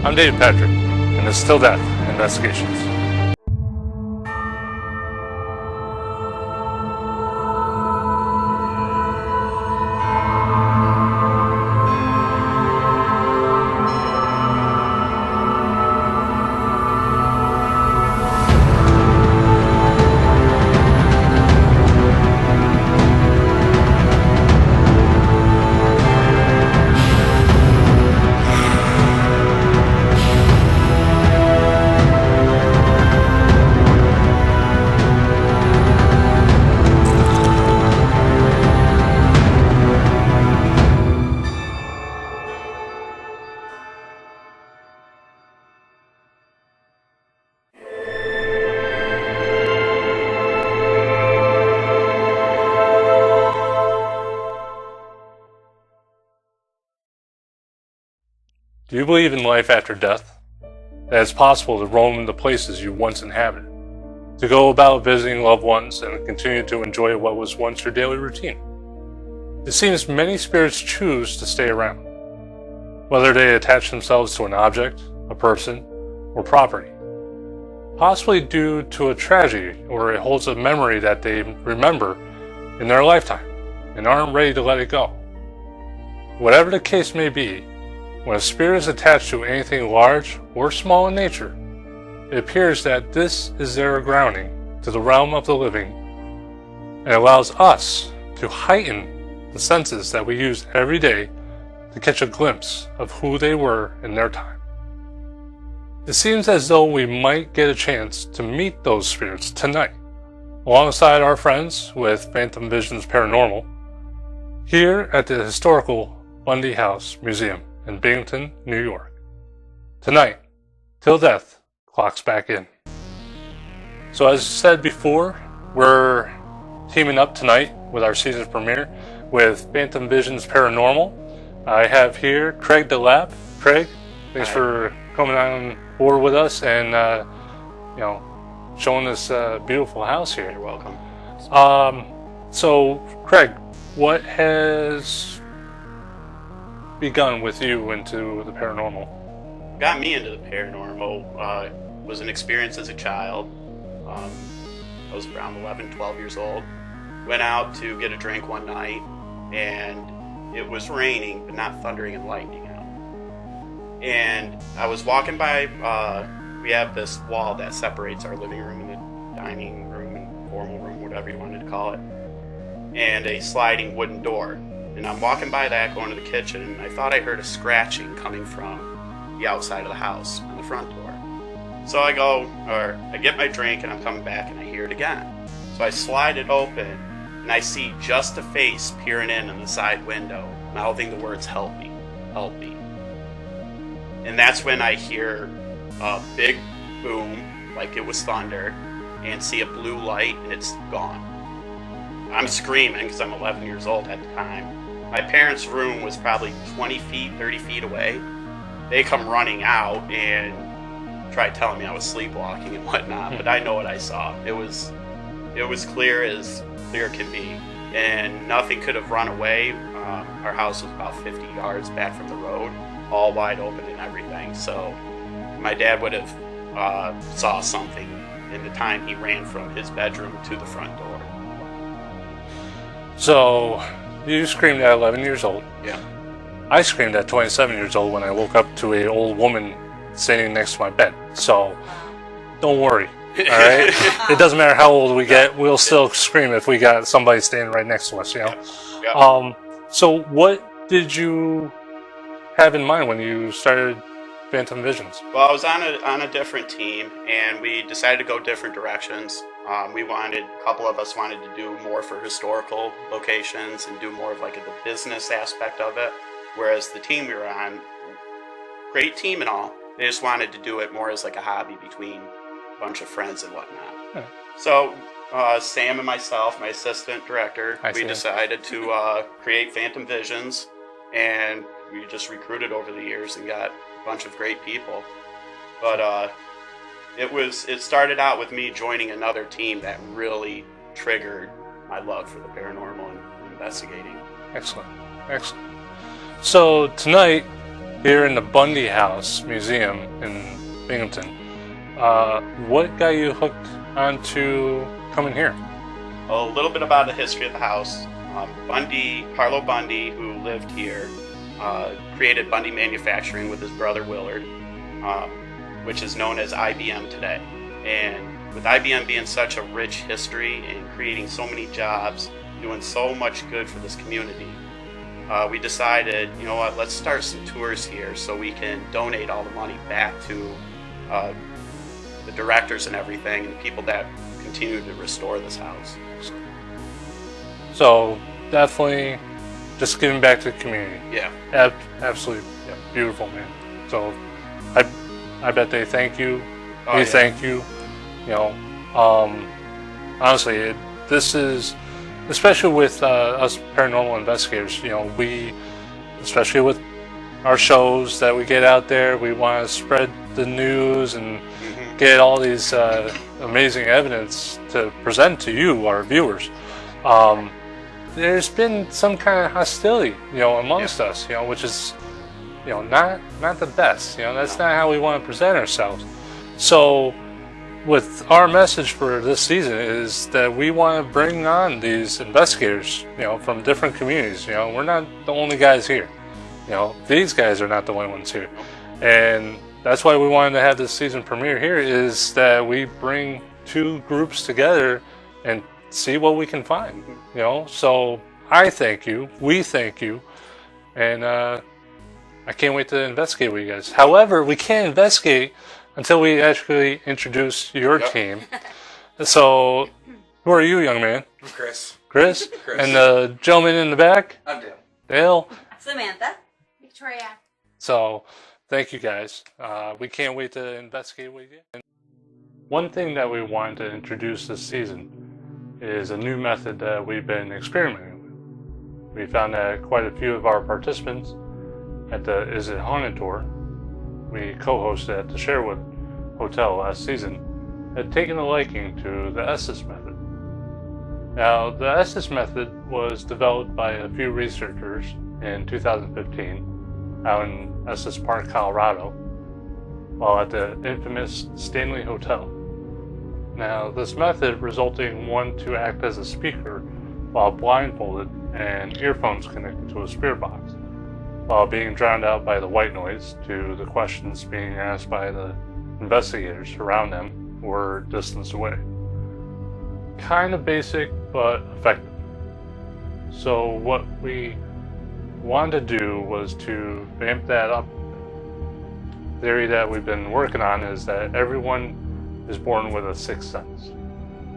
I'm David Patrick, and this is Til Death Investigations. Do you believe in life after death? That it's possible to roam the places you once inhabited, to go about visiting loved ones and continue to enjoy what was once your daily routine? It seems many spirits choose to stay around, whether they attach themselves to an object, a person, or property, possibly due to a tragedy or it holds a memory that they remember in their lifetime and aren't ready to let it go. Whatever the case may be, when a spirit is attached to anything large or small in nature, it appears that this is their grounding to the realm of the living and allows us to heighten the senses that we use every day to catch a glimpse of who they were in their time. It seems as though we might get a chance to meet those spirits tonight, alongside our friends with Phantom Visions Paranormal, here at the historical Bundy House Museum in Binghamton, New York. Tonight, Til Death clocks back in. So as said before, we're teaming up tonight with our season premiere with Phantom Visions Paranormal. I have here Craig the Lab. Craig, thanks for coming on board with us and showing this beautiful house here. You're welcome. So Craig, what has begun with you into the paranormal? Got me into the paranormal was an experience as a child. I was around 11, 12 years old. Went out to get a drink one night, and it was raining, but not thundering and lightning out. And I was walking by, we have this wall that separates our living room and the dining room and formal room, whatever you wanted to call it, and a sliding wooden door. And I'm walking by that, going to the kitchen, and I thought I heard a scratching coming from the outside of the house, on the front door. So I get my drink, and I'm coming back, and I hear it again. So I slide it open, and I see just a face peering in the side window, mouthing the words, "Help me, help me." And that's when I hear a big boom, like it was thunder, and see a blue light, and it's gone. I'm screaming because I'm 11 years old at the time. My parents' room was probably 20 feet, 30 feet away. They come running out and try telling me I was sleepwalking and whatnot, but I know what I saw. It was clear as clear can be, and nothing could have run away. Our house was about 50 yards back from the road, all wide open and everything. So my dad would have saw something in the time he ran from his bedroom to the front door. So, you screamed at 11 years old. Yeah. I screamed at 27 years old when I woke up to an old woman standing next to my bed. So, don't worry. All right? It doesn't matter how old we get, we'll still scream if we got somebody standing right next to us, you know? Yeah. So, what did you have in mind when you started Phantom Visions? Well, I was on a different team, and we decided to go different directions. A couple of us wanted to do more for historical locations and do more of like the business aspect of it. Whereas the team we were on, great team and all, they just wanted to do it more as like a hobby between a bunch of friends and whatnot. Okay. So Sam and myself, my assistant director, we decided to create Phantom Visions, and we just recruited over the years and got a bunch of great people. But it started out with me joining another team that really triggered my love for the paranormal and investigating. Excellent. So tonight here in the Bundy House Museum in Binghamton. What got you hooked onto coming here? A little bit about the history of the house. Harlow Bundy, who lived here, created Bundy Manufacturing with his brother Willard, which is known as IBM today. And with IBM being such a rich history and creating so many jobs, doing so much good for this community, we decided, you know what, let's start some tours here so we can donate all the money back to the directors and everything, and the people that continue to restore this house. So definitely just giving back to the community. Yeah. Absolutely beautiful, man. So I bet they thank you. Thank you. You know, honestly, this is, especially with us paranormal investigators, you know, we, especially with our shows that we get out there, we want to spread the news and get all these amazing evidence to present to you, our viewers. There's been some kind of hostility, you know, amongst us, you know, which is, you know, not the best. You know, that's not how we want to present ourselves. So, with our message for this season is that we want to bring on these investigators, you know, from different communities. You know, we're not the only guys here. You know, these guys are not the only ones here, and that's why we wanted to have this season premiere here. Is that we bring two groups together and see what we can find, you know. So I thank you, we thank you, and I can't wait to investigate with you guys. However, we can't investigate until we actually introduce your team. So, who are you, young man? I'm Chris. Chris? And the gentleman in the back? I'm Dale. Dale? Samantha. Victoria. So, thank you guys. We can't wait to investigate with you. And one thing that we wanted to introduce this season is a new method that we've been experimenting with. We found that quite a few of our participants at the Is It Haunted tour we co-hosted at the Sherwood Hotel last season had taken a liking to the Estes method. Now, the Estes method was developed by a few researchers in 2015 out in Estes Park, Colorado, while at the infamous Stanley Hotel. Now, this method resulted in one to act as a speaker while blindfolded and earphones connected to a spirit box, while being drowned out by the white noise to the questions being asked by the investigators around them who were distance away. Kind of basic, but effective. So what we wanted to do was to vamp that up. The theory that we've been working on is that everyone is born with a sixth sense,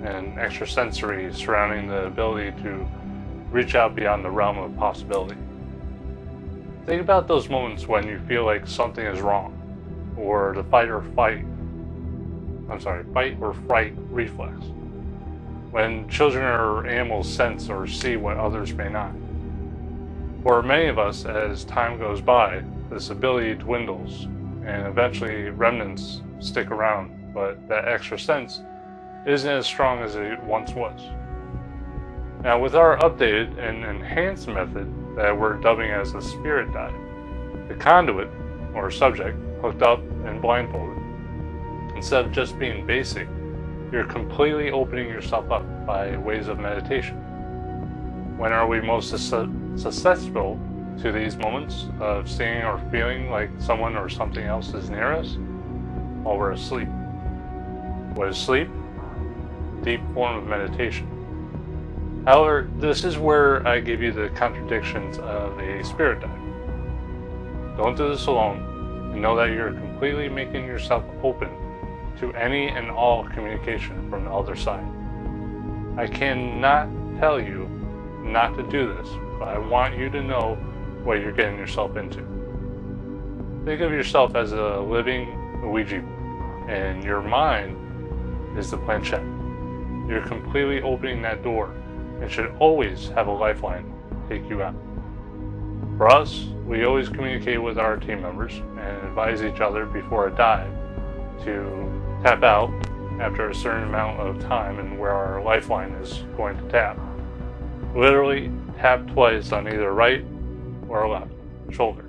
and extrasensory surrounding the ability to reach out beyond the realm of possibility. Think about those moments when you feel like something is wrong, or the fight or flight reflex. When children or animals sense or see what others may not. For many of us, as time goes by, this ability dwindles, and eventually remnants stick around, but that extra sense isn't as strong as it once was. Now, with our updated and enhanced method that we're dubbing as the spirit dive, the conduit, or subject, hooked up and blindfolded, instead of just being basic, you're completely opening yourself up by ways of meditation. When are we most susceptible to these moments of seeing or feeling like someone or something else is near us? While we're asleep. What is sleep? Deep form of meditation. However, this is where I give you the contradictions of a spirit dive. Don't do this alone, and know that you're completely making yourself open to any and all communication from the other side. I cannot tell you not to do this, but I want you to know what you're getting yourself into. Think of yourself as a living Ouija board, and your mind is the planchette. You're completely opening that door and should always have a lifeline to take you out. For us, we always communicate with our team members and advise each other before a dive to tap out after a certain amount of time and where our lifeline is going to tap. Literally tap twice on either right or left shoulder.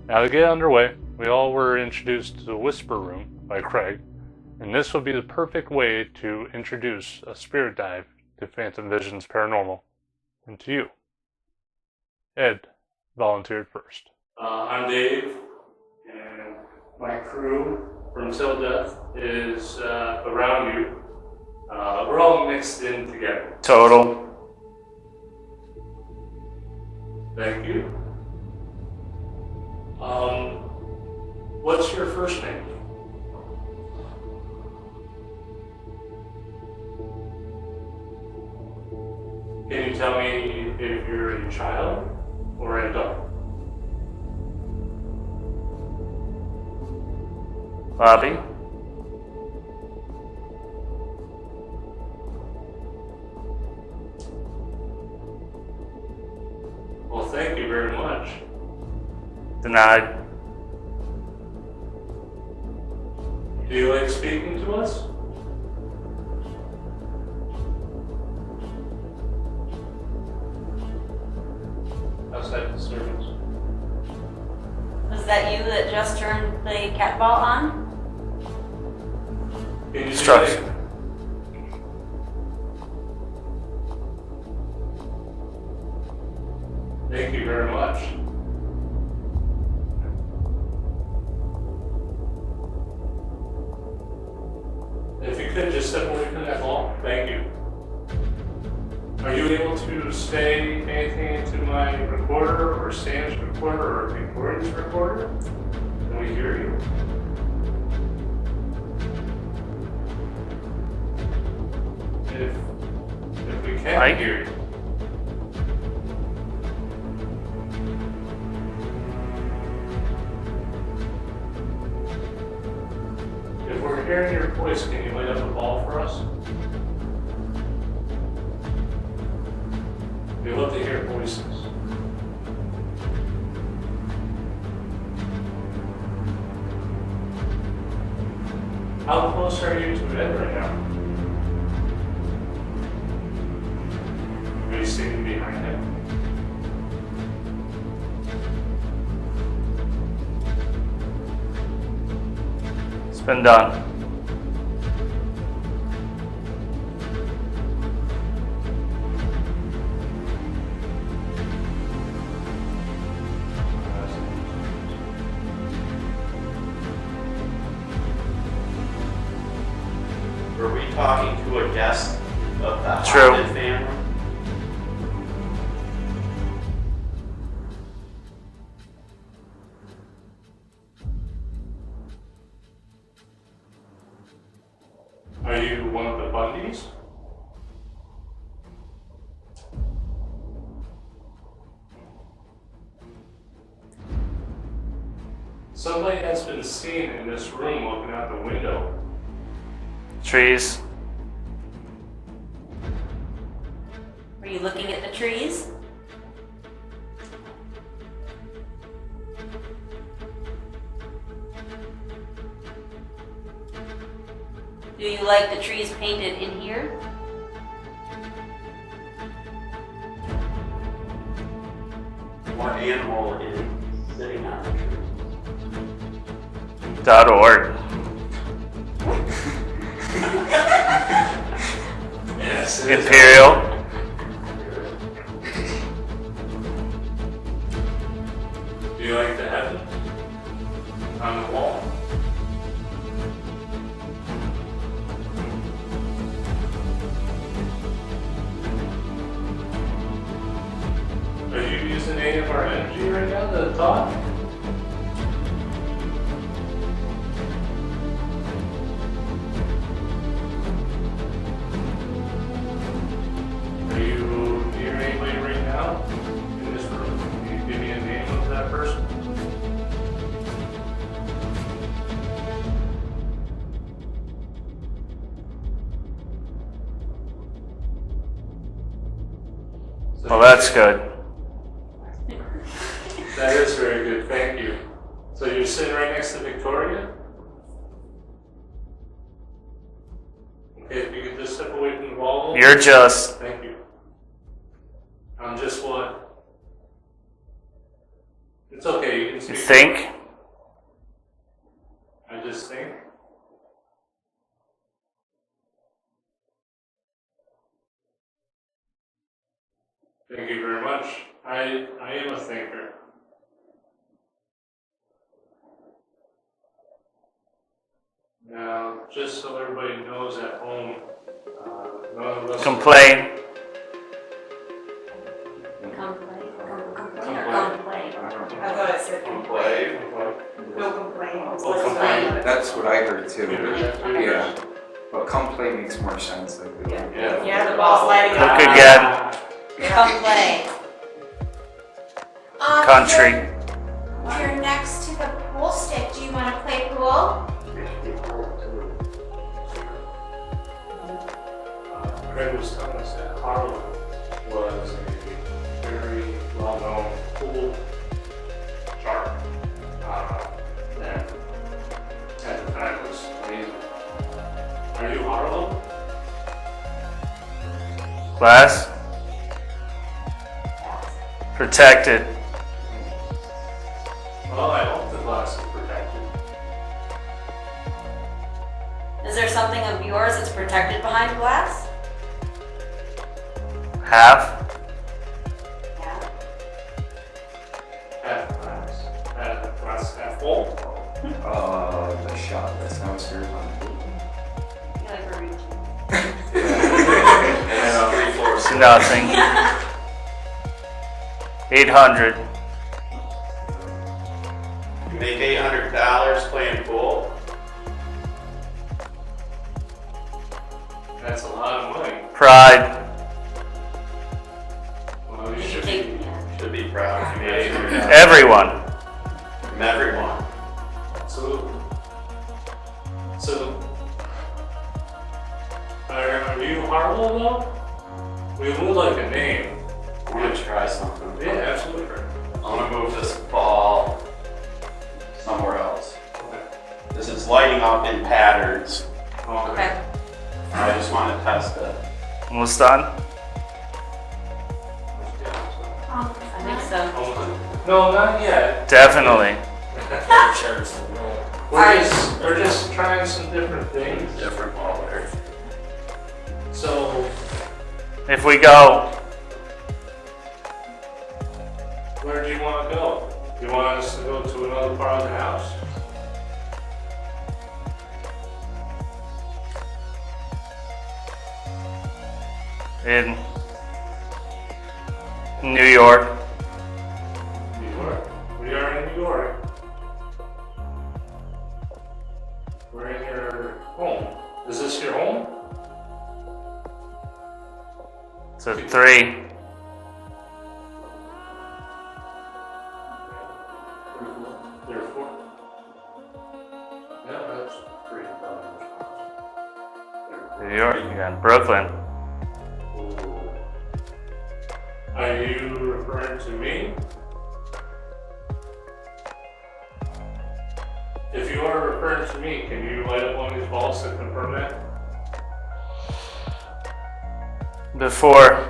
Now to get underway, we all were introduced to the Whisper Room by Craig, and this would be the perfect way to introduce a spirit dive to Phantom Visions Paranormal, and to you. Ed volunteered first. I'm Dave, and my crew from Til Death is around you. We're all mixed in together. Total. Thank you. What's your first name? Can you tell me if you're a child or an adult? Bobby. Well, thank you very much. Denied. Do you like speaking to us? How's that disturbance? Was that you that just turned the cat ball on? Can you Instruction. Thank you very much. If you could just step away from that ball, thank you. Are you able to say anything into my recorder or Sam's recorder or Victoria's recorder? Can we hear you? If we can Mike? hear you. If we're hearing your voice, can you light up a ball for us? We love to hear voices. How close are you to Ed right now? Are you sitting behind him? It's been done. Were we talking to a guest of the True. haunted family? Are you one of the Bundys? Somebody has been seen in this room looking out the window. Trees. Were you looking at the trees? Do you like the trees painted in here? What animal is sitting on the tree? .org. Yes, it is. Imperial. Do you like the heaven on the wall? Are you using any of our energy right now to talk? Are you near anybody right now in this room? Can you give me a name of that person? Well, that's good. That is very good, thank you. So you're sitting right next to Victoria? Okay, if you could just step away from the wall. You're just. Thank you. I'm just what? It's okay. You can You speak. think? I just think. Thank you very much. I am a thinker. Now, just so everybody knows at home, none of us Complain. Complain. I thought it said Play. no complaints. Oh, complain. That's what I heard too. Yeah. Well, complaint makes more sense. Like, Yeah. Yeah, the ball's lighting Look up. again. Complain. Country. You're next to the pool stick. Do you want to play pool? Craig was telling us that Harlem was a very well-known pool shark that at the time was amazing. Are you Harlem? Glass. Protected. Well, I hope the glass is protected. Is there something of yours that's protected behind glass? Half. Yeah. Half glass. Glass half full. the shot. That's how it's here on the I feel like we're reaching. It's nothing. 800. You make $800 playing pool. That's a lot of money. Pride. Well, you You should think, be. yeah. Should be proud. You made $800 Everyone. from everyone. Absolutely. So, are you Harlow though? We would like a name. I'm gonna try something. Yeah, absolutely. I'm gonna move this ball somewhere else. Okay. This is lighting up in patterns. Okay. I just want to test it. Almost done? I think so. No, not yet. Definitely. We're just trying some different things. Different ball there. So, If we go, where do you want to go? You want us to go to another part of the house? in New York. New York. We are in New York. We're in your home. Is this your home? So 3. Therefore. Yeah, that's pretty New York, you got Brooklyn. Are you referring to me? If you are referring to me, can you light up one of these balls to confirm that? Before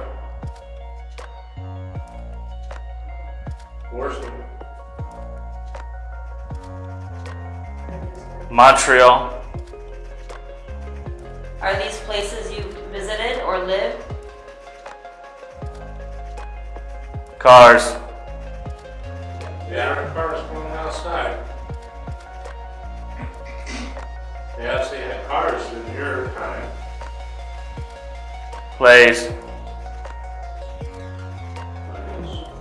Worship. Montreal, Are these places you visited or lived? cars, Yeah, our cars going outside. They actually had cars in your time. plays,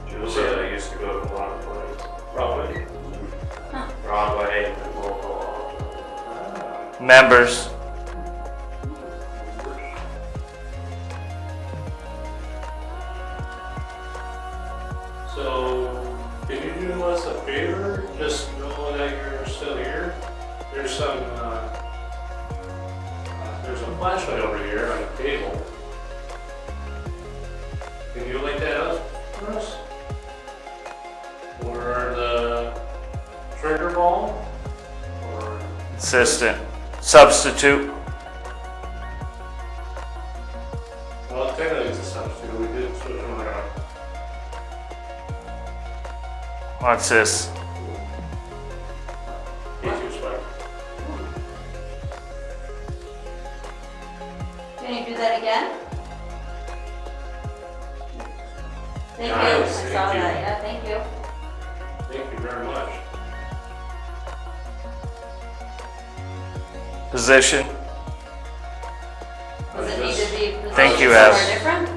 Julia used to go to a lot of places. Probably. Broadway and local. members, So, can you do us a favor? Just know that you're still here. There's some, there's a flashlight over here on the table. Can you light that up for us? Or the trigger ball? Or, assistant, substitute, well, technically it's a substitute. We did switch them around. What's this? Can you do that again? Thank you. Nice, I thank saw you. that. Yeah, thank you. Thank you very much. Position. Does it need to be positioned Thank you, somewhere As. different?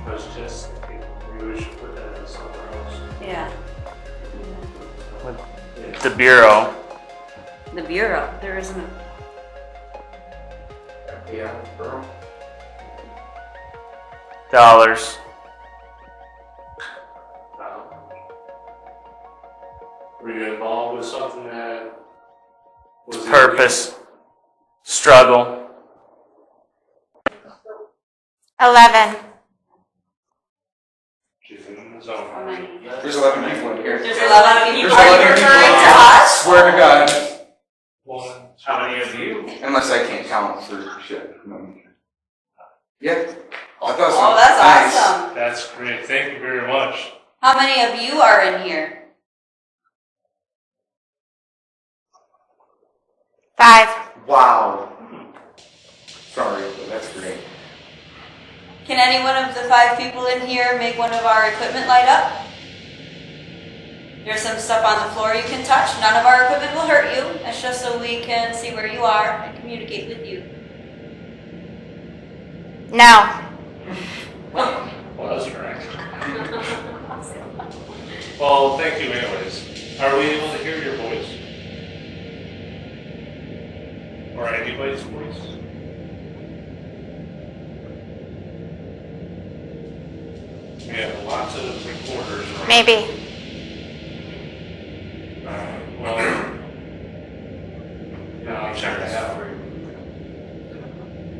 I was just thinking maybe we should put that in somewhere else. Yeah. The bureau. The bureau. There isn't a. Yeah, bro. Dollars. Were you involved with something that was Purpose. Struggle. 11. She's in the zone. How many? There's 11 people in here. There's 11 people. There's Are you 11 people. referring to us? Swear to God. One. How many of you? Unless I can't count for shit. No. Yeah. I thought so. Oh, that's Nice. awesome. That's great. Thank you very much. How many of you are in here? 5. Wow. Sorry, but that's great. Can any one of the 5 people in here make one of our equipment light up? There's some stuff on the floor you can touch. None of our equipment will hurt you. It's just so we can see where you are and communicate with you. No. Well, that's correct. Well, thank you anyways. Are we able to hear your voice? Or anybody's voice? We have lots of recorders around. Maybe. Well, I'll check that out.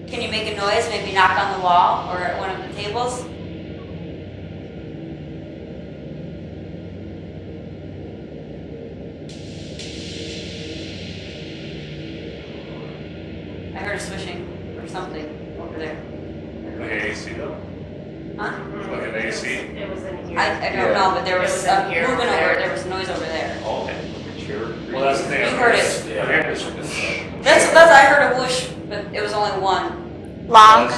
Can you make a noise? Maybe knock on the wall or at one of the tables? I heard a swishing or something over there. Like an AC though? Huh? Like an AC? It was in here. I don't know, but there It was was some in here. movement over. There was noise over there. Oh, okay. Well, that's the thing. You heard it. Yeah. I heard this. That's I heard a whoosh, but it was only one. Long.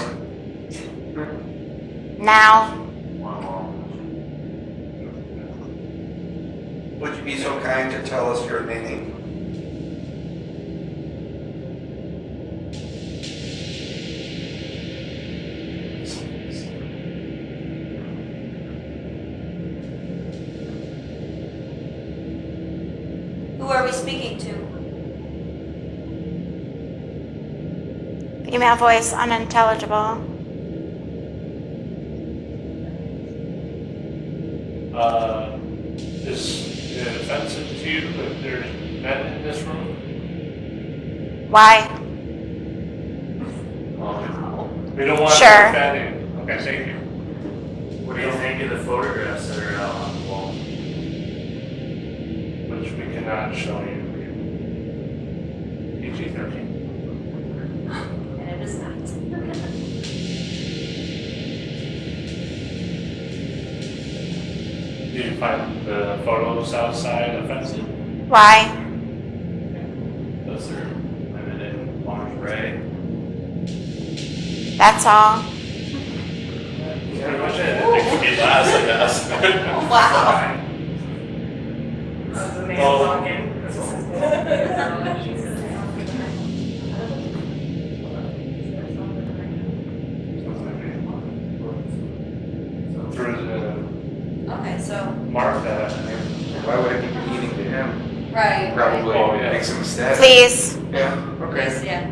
Now. Would you be so kind to tell us your name? Who are we speaking to? Female voice unintelligible. Is it offensive to you if there's men in this room? Why? We don't want Sure. to offend you. Okay, thank you. What do you think of the photographs that are out on the wall? Which we cannot show you. PG-13. And it is not. Do you find the photos outside offensive? Why? Those are women in lingerie. That's all. Pretty much it. It could be less, I guess. Wow. The man Oh. talking. Okay, so Mark that. Why would I be eating to him? right. Probably Oh, yeah. make some mistakes. Please. Yeah, Yes, okay. yeah.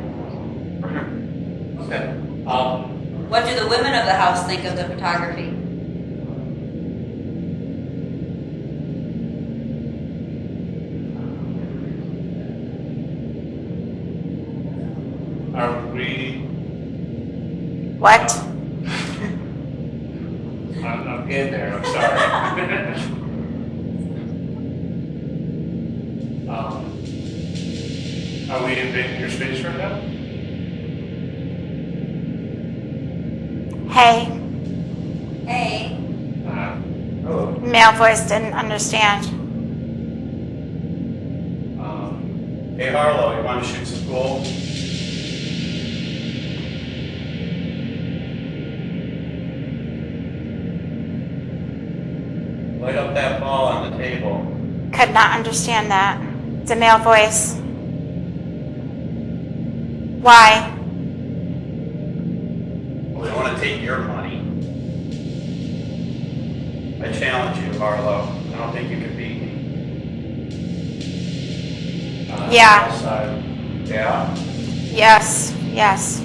Okay. What do the women of the house think of the photography? Are we? What? I'm in there. I'm sorry. Are we invading your space right now? Hey. Hey, Uh, Hello. Male voice didn't understand. Hey Harlow, you want to shoot some pool? Light up that ball on the table. Could not understand that. It's a male voice. Why? Well, they want to take your money. I challenge you, Harlow. I don't think you can beat me. Yeah. Outside. Yeah? Yes. Yes.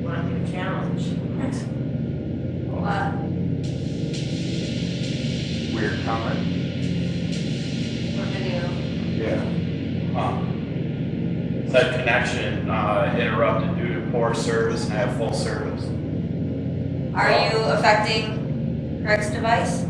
Want to challenge? What? Weird comment. What video? Yeah. Said connection interrupted due to poor service, and I have full service. Are you affecting Craig's device?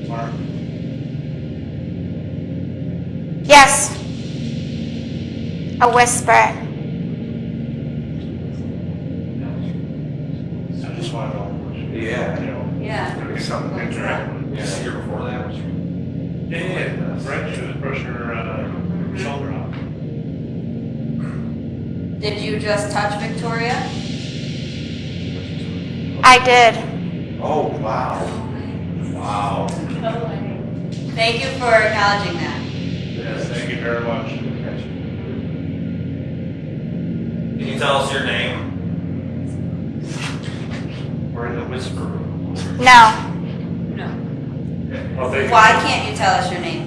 Mark? Yes. A whisper. I just want to know. Yeah. You know. Yeah. There's something interact. Yeah, here before that was. Yeah. Right. She was brushing her shoulder off. Did you just touch Victoria? I did. Oh, wow. Wow. Thank you for acknowledging that. Yes. Thank you very much. Can you tell us your name? We're in the whisper room. No. No. Well, thank you. Why can't you tell us your name?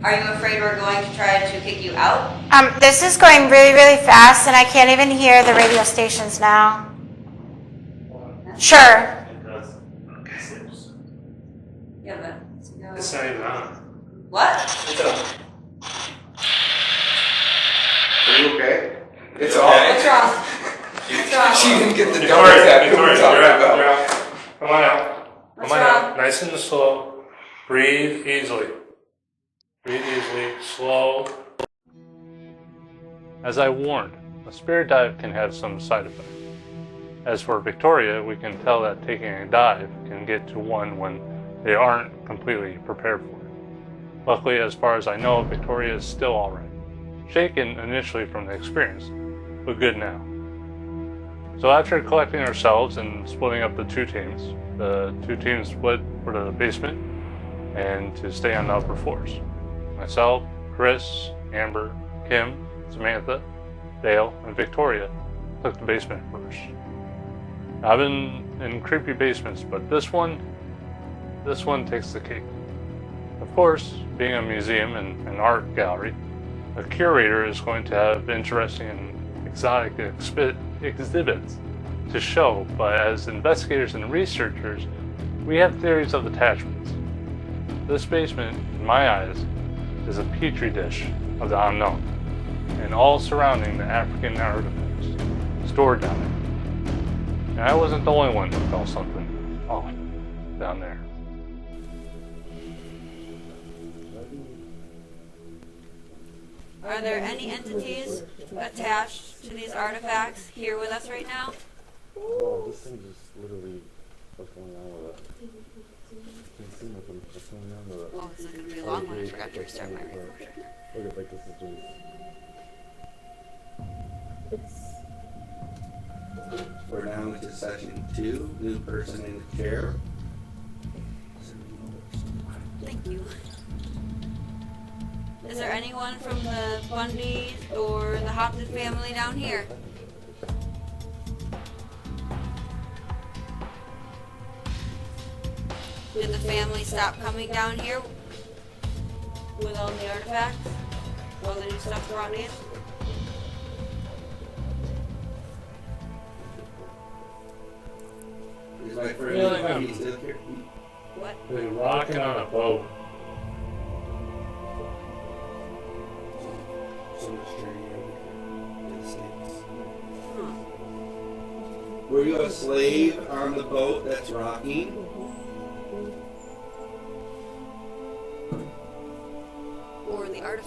Are you afraid we're going to try to kick you out? This is going really, really fast, and I can't even hear the radio stations now. Sure. Because Yeah, but it's not even on. what? It's up. Are you okay? It's You all. okay? What's wrong? What's wrong? She didn't get the Victoria, double tap. Victoria, What are you're you out, talking you're about? out. Come on out. What's Come on wrong? out. Nice and slow. Breathe easily. Breathe easily. Slow. As I warned, a spirit dive can have some side effects. As for Victoria, we can tell that taking a dive can get to one when they aren't completely prepared for it. Luckily, as far as I know, Victoria is still alright. Shaken initially from the experience, but good now. So after collecting ourselves and splitting up the two teams split for the basement and to stay on the upper floors. Myself, Chris, Amber, Kim, Samantha, Dale, and Victoria took the basement first. I've been in creepy basements, but this one takes the cake. Of course, being a museum and an art gallery, a curator is going to have interesting and exotic exhibits to show, but as investigators and researchers, we have theories of attachments. This basement, in my eyes, is a petri dish of the unknown, and all surrounding the African artifacts stored down there. And I wasn't the only one who felt something off down there. Are there any entities attached to these artifacts here with us right now? Oh, this thing just literally, what's going on with it? Can't see nothing. What's going on with it? Oh, it's not going to be a long one. I forgot to restart my recorder. Look at like this is just. We're down to session 2, new person in the chair. Thank you. Is there anyone from the Bundys or the Hopton family down here? Did the family stop coming down here with all the artifacts? All the new stuff brought in? Here's my friend. Really? He's still here. What? They're rocking on a boat. So much dirty in the States. Huh. Were you a slave on the boat that's rocking?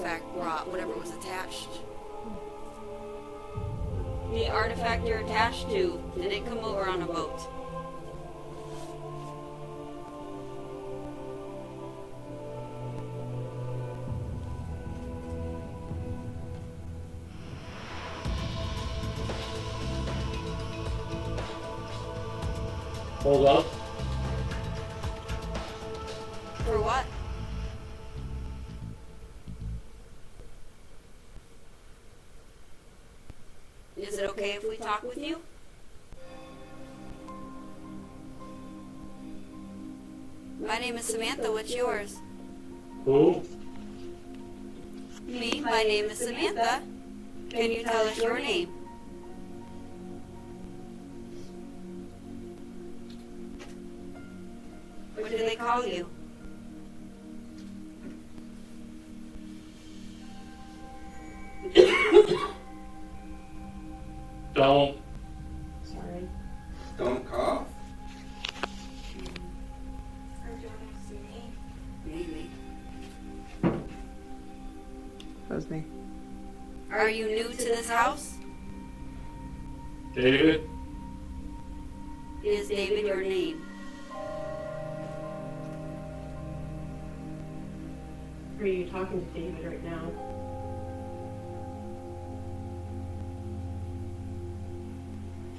artifact brought, whatever was attached. The artifact you're attached to, did it come over on a boat? Hold up. For what? Is it okay if we talk with you? My name is Samantha. What's yours? Who? Me. My name is Samantha. Can you tell us your name? What do they call you? Don't. Sorry. Don't cough. Maybe. That was me. Are you new to this house? David? Is David your name? Are you talking to David right now?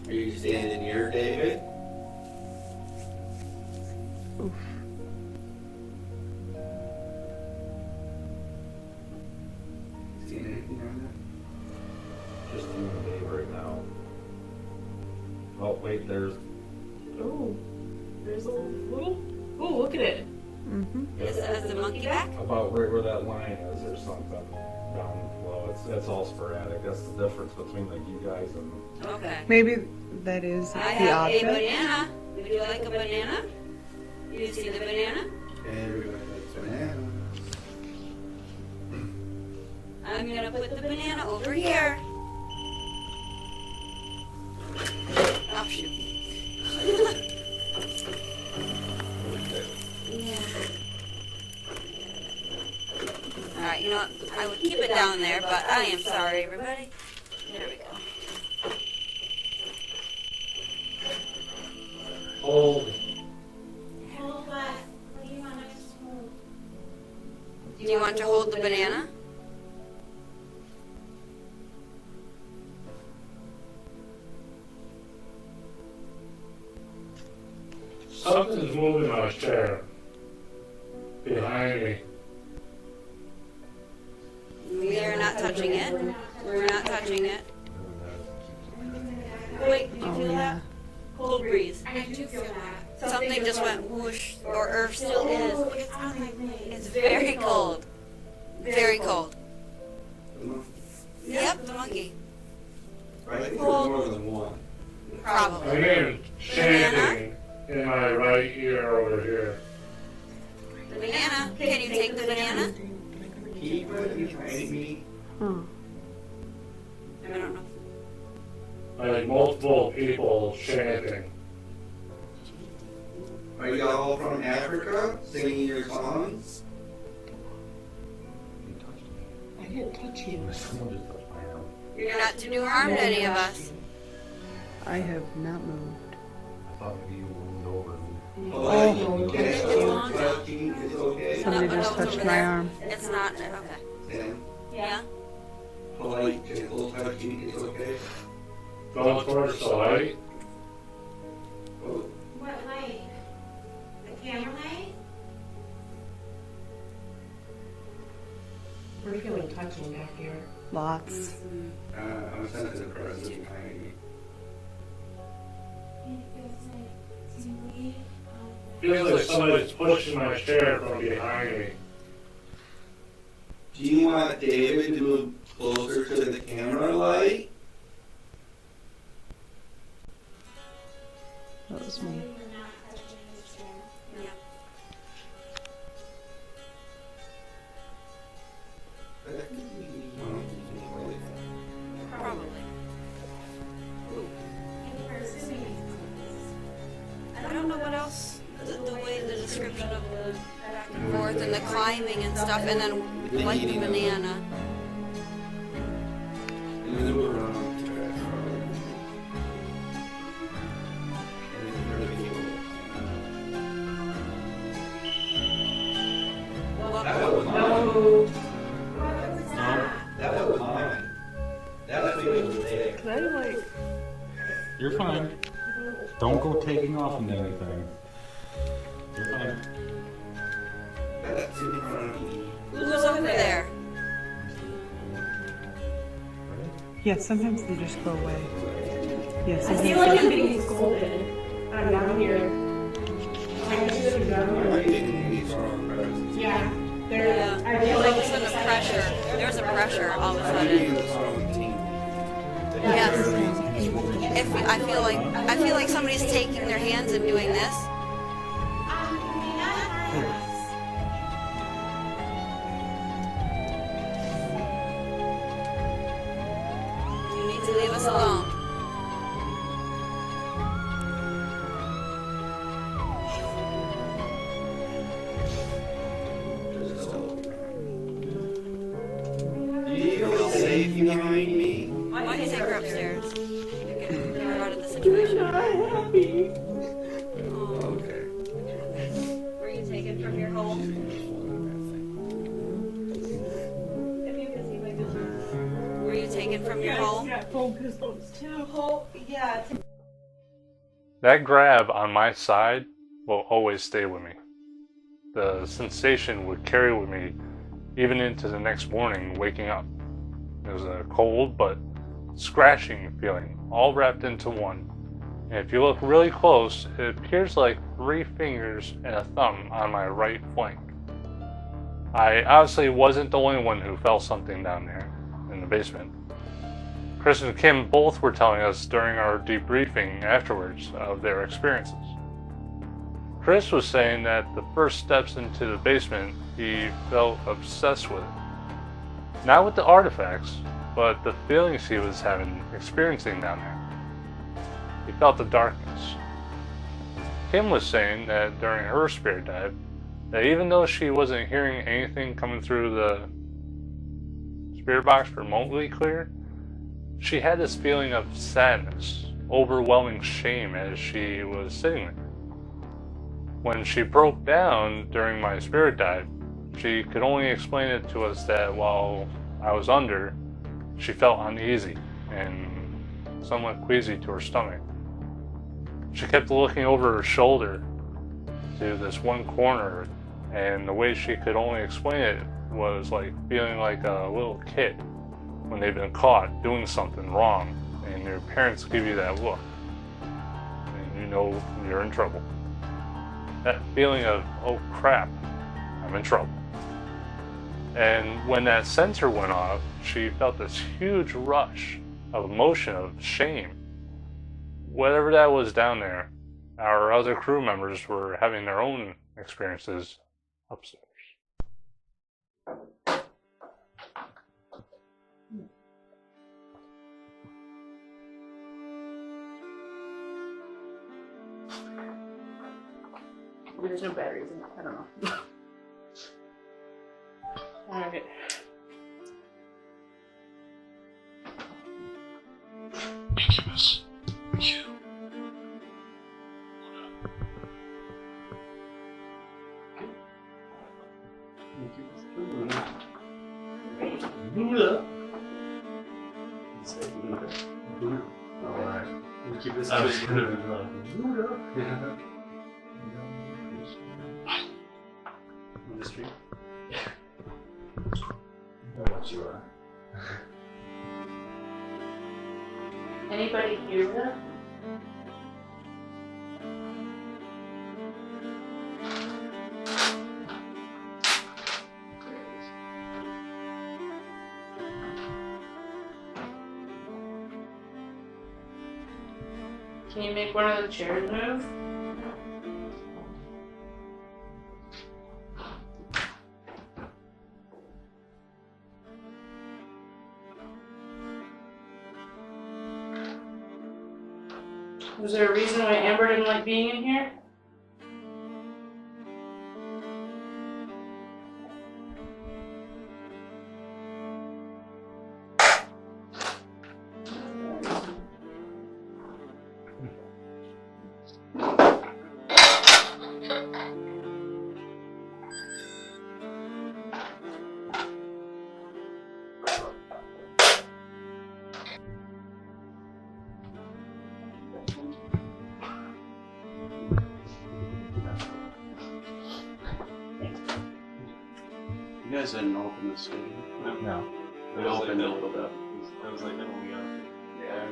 Are you standing near David? Oof. See anything on Just you and Dave right now. Oh, wait, there's. Oh, there's a little. Oh, look at it. Mm-hmm. Is the monkey back? About right where that line is or something down low. It's all sporadic. That's the difference between like you guys and. Okay. Maybe that is I the have a object. banana. Would you like a banana? You see the banana? that? Everybody likes bananas. I'm gonna put the banana over here. Oh shoot. Yeah. Alright, you know what? I would keep it down there, but I am sorry, everybody. There we go. Hold. Hold what? What do you want us to hold? Do you want to hold the banana? Something's moving my chair. Behind me. We are not touching it. We're not touching it. Wait, did you Oh, feel yeah. that? Cold breeze. I do feel that. Something just went whoosh, or still Oh, is. it's on my leg. It's very cold. Very cold. Come Yep, the monkey. on. I think there's more than one. I'm Probably. hearing chanting in my right ear over here. The banana. Can you take the banana? Keep it behind me. Huh. I don't know. Like multiple people chanting. Are y'all from Africa singing your songs? I didn't touch you. Someone just touched my arm. You're not to do harm to any of us. I have not moved. I thought maybe you leaned over and. Polite, It's gentle, on. touching is okay. Somebody No, just it's over touched my there. arm. It's not. Okay. Sam, Yeah. polite, gentle, touching is okay. Going towards the light. Oh, What light? The camera light? We're feeling touching back here. Lots. I'm sensing a presence behind me. And it feels like tingly. Feels like somebody's pushing my chair from behind me. Do you want David to move closer to the camera light? That was me. You're not touching the chair. Yeah. That could be, Probably. In person. I don't know what else. The way the description of the back and forth and the climbing and stuff, and then like the banana. And then we'll run on the track. That was mine. That was mine. That was there. Can I, like... You're fine. Don't go taking off into anything. You're fine. That's in front of me. Who's over there? Yeah, sometimes they just go away. Yes, I feel like I'm being scolded. I'm down here. I just sit down I here. didn't need strong presence. Yeah. Yeah. I feel All of like a sudden, a pressure. There's a pressure all of a I need sudden. a strong team. Yes. If I feel like somebody's taking their hands and doing this. You need to leave us alone. Do you feel safe behind me? Why do you take her upstairs? To get her out of the situation. happy. Okay. Were you taken from your home? If you can see my pictures. Were you taken from your home? Yeah, phone pistols too. Yeah. That grab on my side will always stay with me. The sensation would carry with me even into the next morning waking up. It was a cold but scratching feeling, all wrapped into one. And if you look really close, it appears like 3 fingers and a thumb on my right flank. I obviously wasn't the only one who felt something down there in the basement. Chris and Kim both were telling us during our debriefing afterwards of their experiences. Chris was saying that the first steps into the basement, he felt obsessed with it. Not with the artifacts, but the feelings he was experiencing down there. He felt the darkness. Kim was saying that during her spirit dive, that even though she wasn't hearing anything coming through the spirit box remotely clear, she had this feeling of sadness, overwhelming shame as she was sitting there. When she broke down during my spirit dive, she could only explain it to us that while I was under, she felt uneasy and somewhat queasy to her stomach. She kept looking over her shoulder to this one corner, and the way she could only explain it was like feeling like a little kid when they've been caught doing something wrong and your parents give you that look and you know you're in trouble. That feeling of, oh crap, I'm in trouble. And when that sensor went off, she felt this huge rush of emotion, of shame. Whatever that was down there, our other crew members were having their own experiences upstairs. There's no batteries in it. I don't know. Alright. Incubus. You. Buddha. Alright. Incubus. I was gonna be like, Buddha. Yeah. On the street? Yeah. I know what you are. Anybody hear that? Can you make one of the chairs move? Was there a reason why Amber didn't like being in here? You guys didn't open this, did you? No. We opened it a little bit. That was like, oh, yeah. Yeah,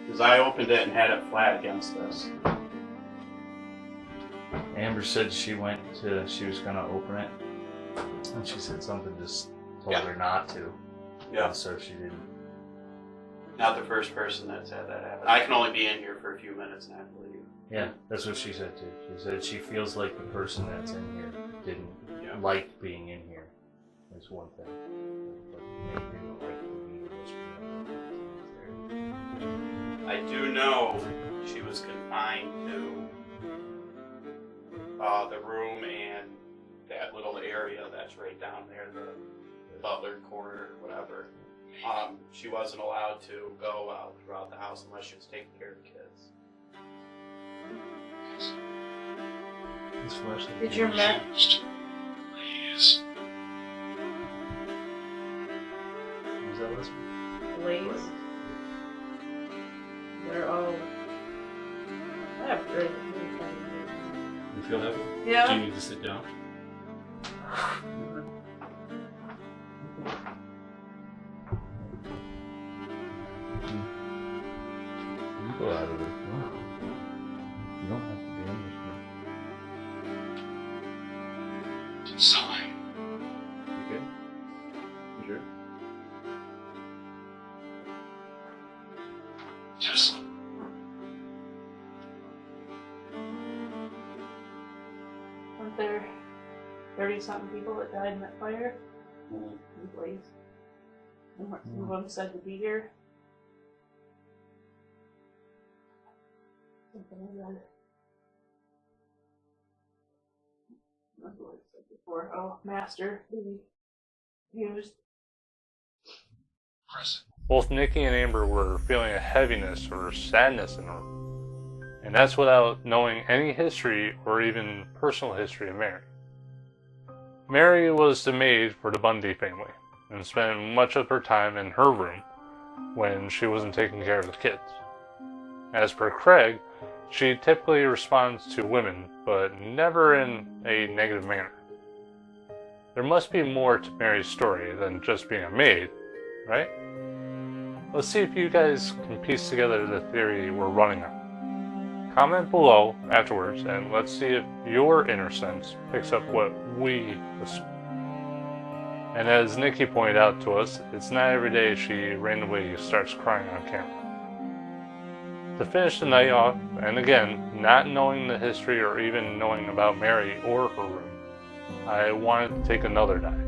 because I opened it and had it flat against this. Amber said she was gonna open it, and she said something just told her not to. Yeah. And so she didn't. Not the first person that's had that happen. I can only be in here for a few minutes and I have to leave. Yeah, that's what she said too. She said she feels like the person that's in here didn't like being in here. That's one thing. But they didn't like being there. I do know she was confined to the room and that little area that's right down there, the butler corner, whatever. She wasn't allowed to go out throughout the house unless she was taking care of the kids. Did your map? Please. Was that this one? Blaze. They're all. I have really You feel heavy? Yeah. Do you need to sit down? You go out of it. You don't have to be in this room. Sign. You good? You sure? Yes. Weren't there 30-something people that died in that fire? In Blaze. And some of them said to be here. Something like that. That's what I said before. Oh, master being used. Both Nikki and Amber were feeling a heaviness or sadness in the room. And that's without knowing any history or even personal history of Mary. Mary was the maid for the Bundy family and spent much of her time in her room when she wasn't taking care of the kids. As per Craig, she typically responds to women, but never in a negative manner. There must be more to Mary's story than just being a maid, right? Let's see if you guys can piece together the theory we're running on. Comment below afterwards and let's see if your inner sense picks up what we assume. And as Nikki pointed out to us, it's not every day she randomly starts crying on camera. To finish the night off, and again, not knowing the history or even knowing about Mary or her room, I wanted to take another dive.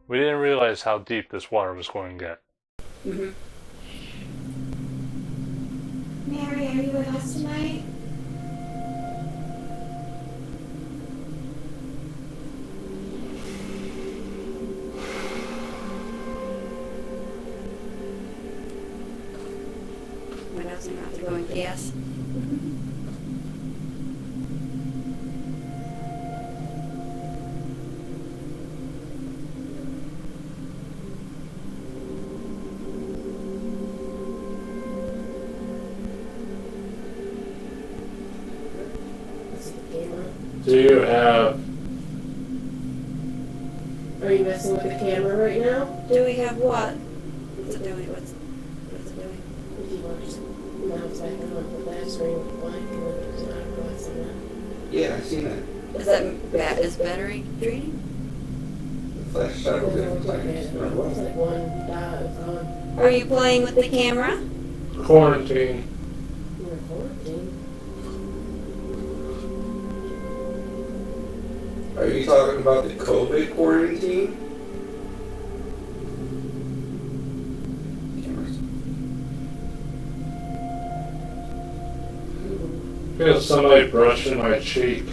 We didn't realize how deep this water was going to get. Mary, are you with us tonight? Windows are not going gas. Do you have... Are you messing with the camera right now? Do we have what? What's it doing? What's it doing? If you want to mouse back on the last screen blank and then there's not across on that. Yeah, I've seen that. Is battery draining? The flash shuttle different times. It looks like one dot is on. Are you playing with the camera? Quarantine. You're quarantined. Are you talking about the COVID quarantine? I feel somebody brushing my cheek.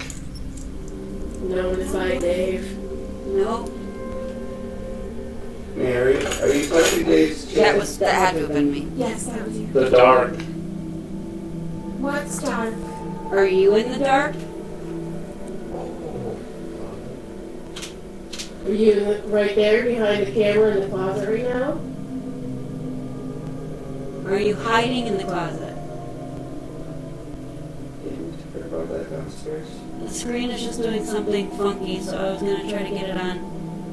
No, it's by Dave. No. Mary, are you touching Dave's cheek? That had to have been me. Yes, that was you. The dark. What's dark? Are you in the dark? Are you right there behind the camera in the closet right now? Are you hiding in the closet? about that downstairs? The screen is just doing something funky, so I was gonna try to get it on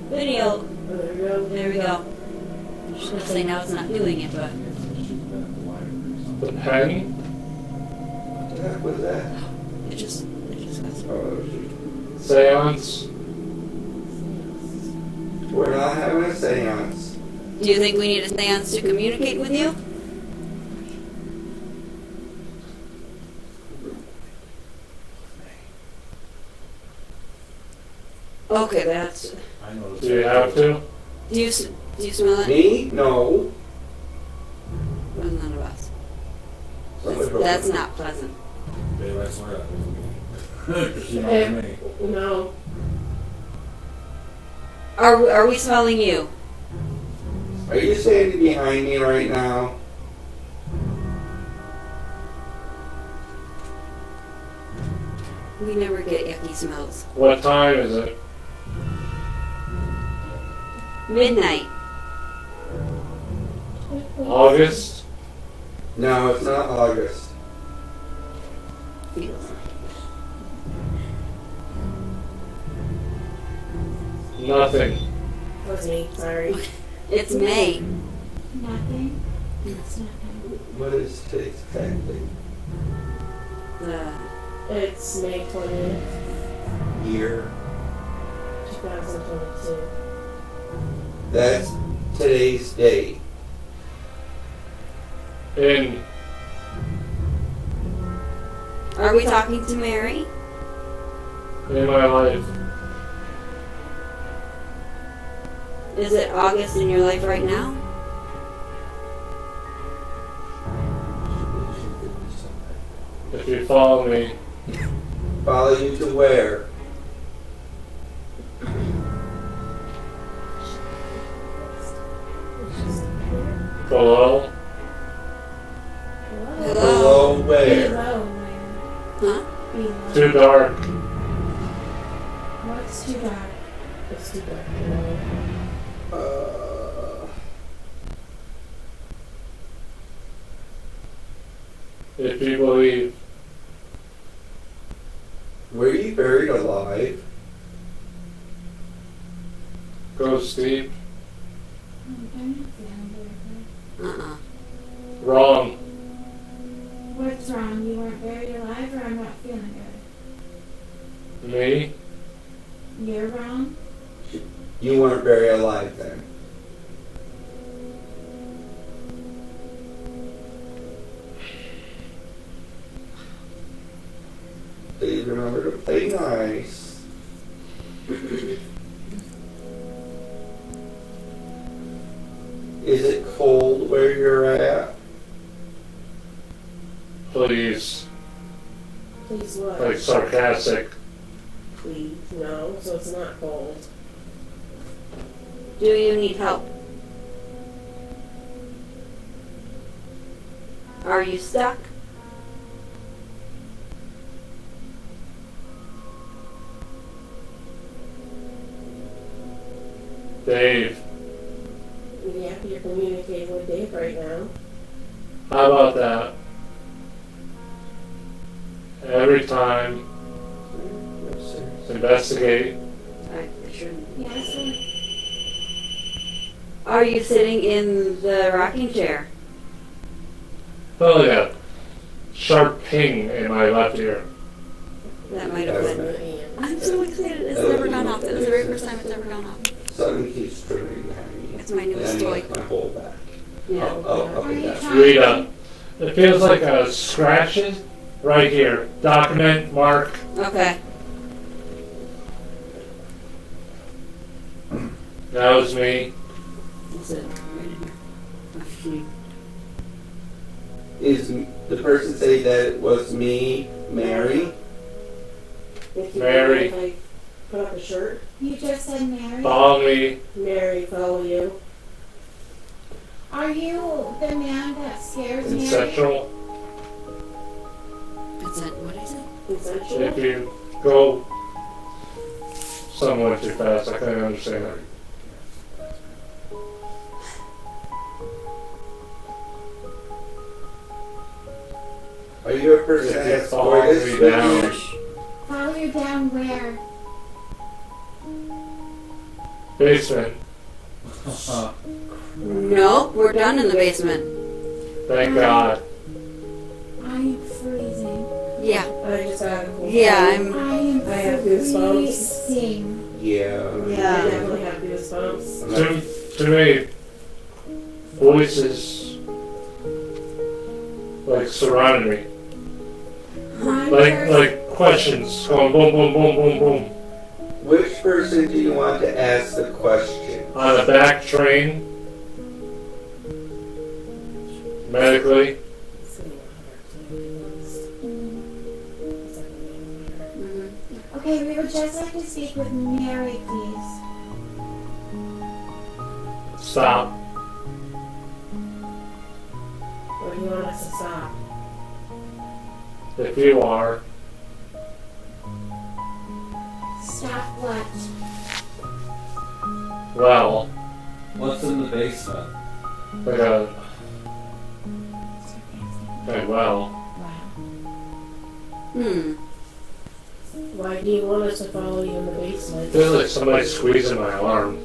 video. There we go. There we go. I was just gonna say now it's not doing it, but The pen? What the heck was that? it just got Oh, Seance? we're not having a seance. Do you think we need a seance to communicate with you? Okay, that's. I know. Do you have to? Do you smell it? Me? No. Well, none of us. Somebody broke That's it. not pleasant. Babe, I swear that was me. She Hey, knows me. no. Are we smelling you? Are you standing behind me right now? We never get yucky smells. What time is it? Midnight. August? No, it's not August. Feels. Nothing. That was me. Sorry. It's May. Nothing. It's not. What is today exactly? It's May 20th, Year. 2022. That's today's date. In Are we talking to Mary? my life. Is it August in your life right now? If you follow me, Follow you to where? below, Hello? Below where? Below Huh? where? Below. too dark. What's too dark? It's too dark. If you believe, Were you buried alive? go steep, Don't sound very Uh-uh. wrong, good. What's wrong? You weren't buried alive, or I'm not feeling good? me, You're wrong? You weren't buried alive then. Please remember to play nice. Is it cold where you're at? please, Please what? like sarcastic. Please. No, so it's not cold. Do you need help? Are you stuck? Dave, Yeah, you're communicating with Dave right now. how about that? Every time, investigate. I shouldn't. Yes, sir. Are you sitting in the rocking chair? Oh yeah, sharp ping in my left ear. That might have been. I'm so excited. It's never gone off. It was the very first time it's ever gone off. Something keeps turning behind me. It's my newest And I toy. need my whole back. Yeah. Up and down. Rita, it feels like a scratches right here. Document, mark. Okay. That was me. That's it. Right in here. Is the person say that it was me, Mary? If you Mary. If I put up a shirt, You just said Mary? Follow me. Mary, follow you. Are you the man that scares Mary? Consensual. What is it? Consensual? If you go somewhat too fast, I can't understand that. Are you a person that It has follows me down. Follow you down where? Basement. Nope, we're done in the basement. Thank God. I am freezing. Yeah. I just got a cold. Yeah, I'm. I have am goosebumps. freezing. Yeah. I Yeah. definitely have goosebumps. To me, voices like surrounding me. Like questions going boom, boom, boom, boom, boom. Which person do you want to ask the question? On a back train. Medically. Okay, we would just like to speak with Mary, please. Stop. What do you want us to stop? If you are. Stop what? Well, What's in the basement? like a. Okay, well. Hmm. Why do you want us to follow you in the basement? Feels like somebody squeezing my arm.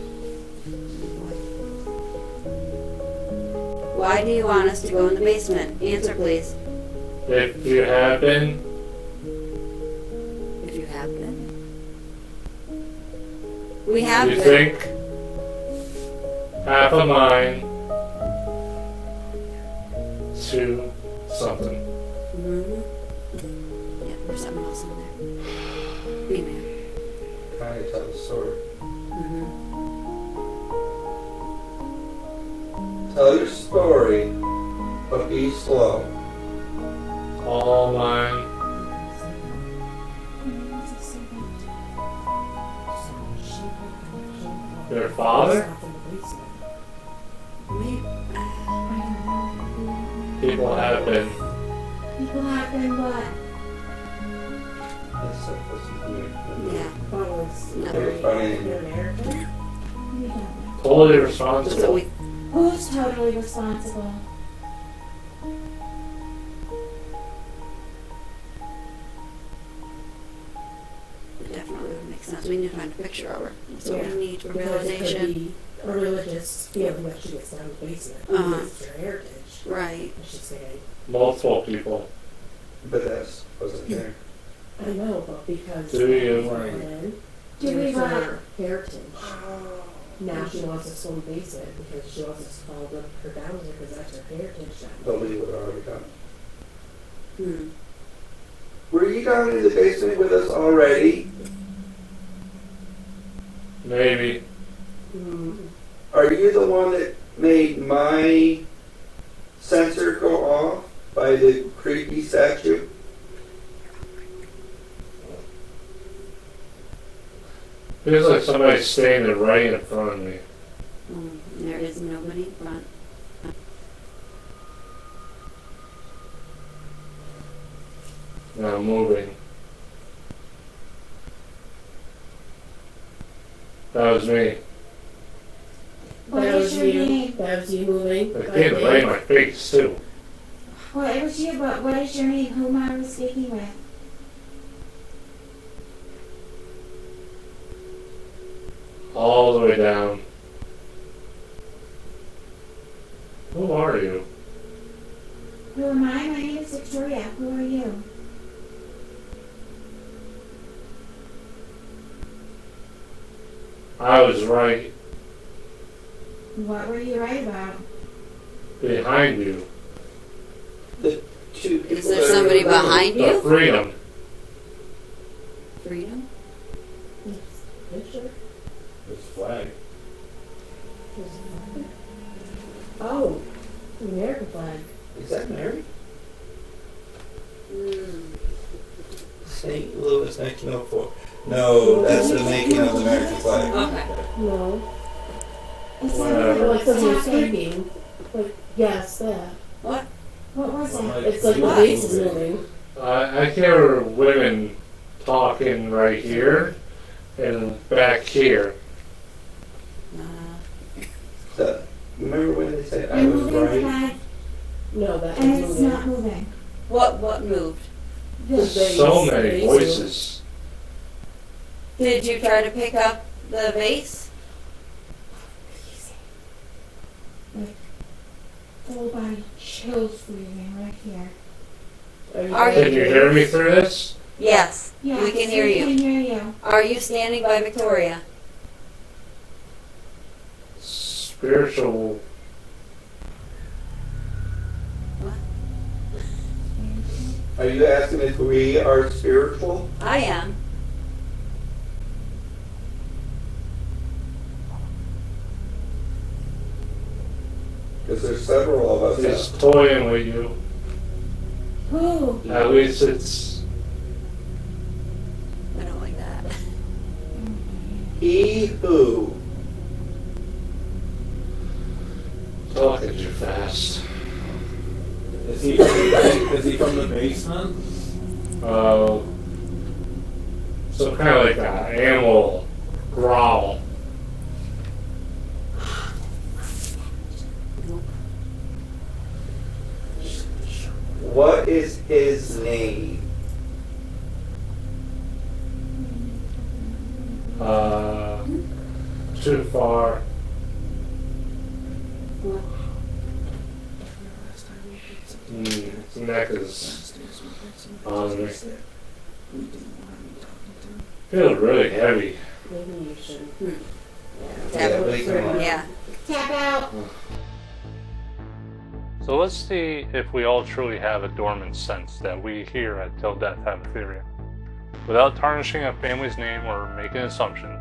Why do you want us to go in the basement? Answer, please. If you have been, If you have been. We have you been. think half a mind to something. Mm-hmm. Yeah, there's something else in there. Female. Trying to tell the story. Mm-hmm. Tell your story, but be slow. All mine. Your father? People have been. People have been what? That's supposed to be Yeah. very funny. We don't know. Totally So responsible. we. Who's totally responsible? Definitely would make sense. We need to find a picture of her. That's what we need for Because it could validation. be a religious feeling that she gets down in the basement. Uh-huh. It's your heritage. Right. And she's saying, Multiple people. But that wasn't there. I know, but because Do you? then Do we it's what? her heritage. Now she wants us to go in the basement because she wants us to follow her down there because that's her heritage. Believe it already done. Hmm. Were you down in the basement with us already? Maybe. Are you the one that made my sensor go off by the creepy statue? Feels like somebody's standing right in front of me. There is nobody in front. Now moving. That was me. What That is was your you. name? That was you moving. It came right in my face too. What was you? What is your name? Whom I was speaking with? All the way down. Who are you? Who am I? My name is Victoria. Who are you? I was right What were you right about? behind you. The two people Is there that are somebody in the room. behind The you? freedom. Freedom? Picture? This flag. Oh, the American flag. Is that Mary? Mm. St. Louis, 1904. No, that's the making of the American flag. Okay. No. Is Whatever. something Like someone happening? speaking. Like, yes, that. What? What was it? It's like the What? base is moving. I hear women talking right here and back here. So, remember when they said I You're was moving the right? flag, No, that and is it's moving. not moving. What moved? So many voices. Did you try to pick up the vase? Like, full body chills freezing right here. Can you hear me through this? Yes, Yes, we can hear you. We can hear you. Are you standing by Victoria? Spiritual. Are you asking if we are spiritual? I am. Because there's several of us. He's toying with you. Who? At least it's. I don't like that. He who? Talking too fast. Is he from the basement? Some kind of like an animal growl. What is his name? Too far. His neck is bothering me. Feels really heavy. Maybe you should. Yeah. Tap out. So let's see if we all truly have a dormant sense that we here at Til Death have a theory. Without tarnishing a family's name or making assumptions,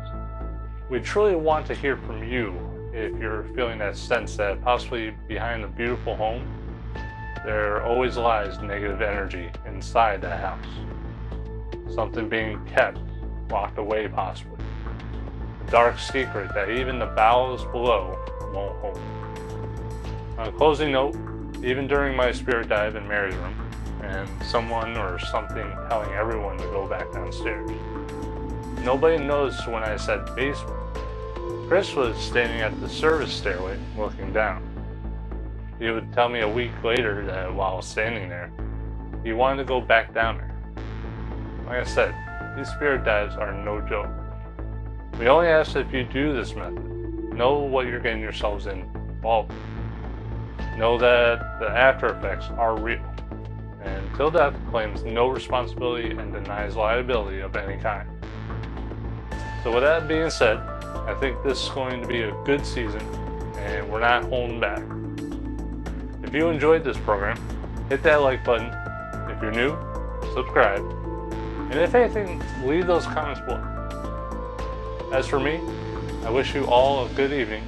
we truly want to hear from you if you're feeling that sense that possibly behind a beautiful home, there always lies negative energy inside that house. Something being kept, locked away possibly. A dark secret that even the bowels below won't hold. On a closing note, even during my spirit dive in Mary's room, and someone or something telling everyone to go back downstairs, nobody noticed when I said basement. Chris was standing at the service stairway looking down. He would tell me a week later that while standing there, he wanted to go back down there. Like I said, these spirit dives are no joke. We only ask that if you do this method, know what you're getting yourselves involved in. Know that the after effects are real. And Til Death claims no responsibility and denies liability of any kind. So with that being said, I think this is going to be a good season, and we're not holding back. If you enjoyed this program, hit that like button. If you're new, subscribe. And if anything, leave those comments below. As for me, I wish you all a good evening.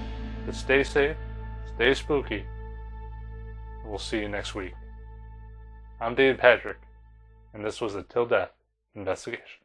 But stay safe, stay spooky. We'll see you next week. I'm David Patrick, and this was a Til Death investigation.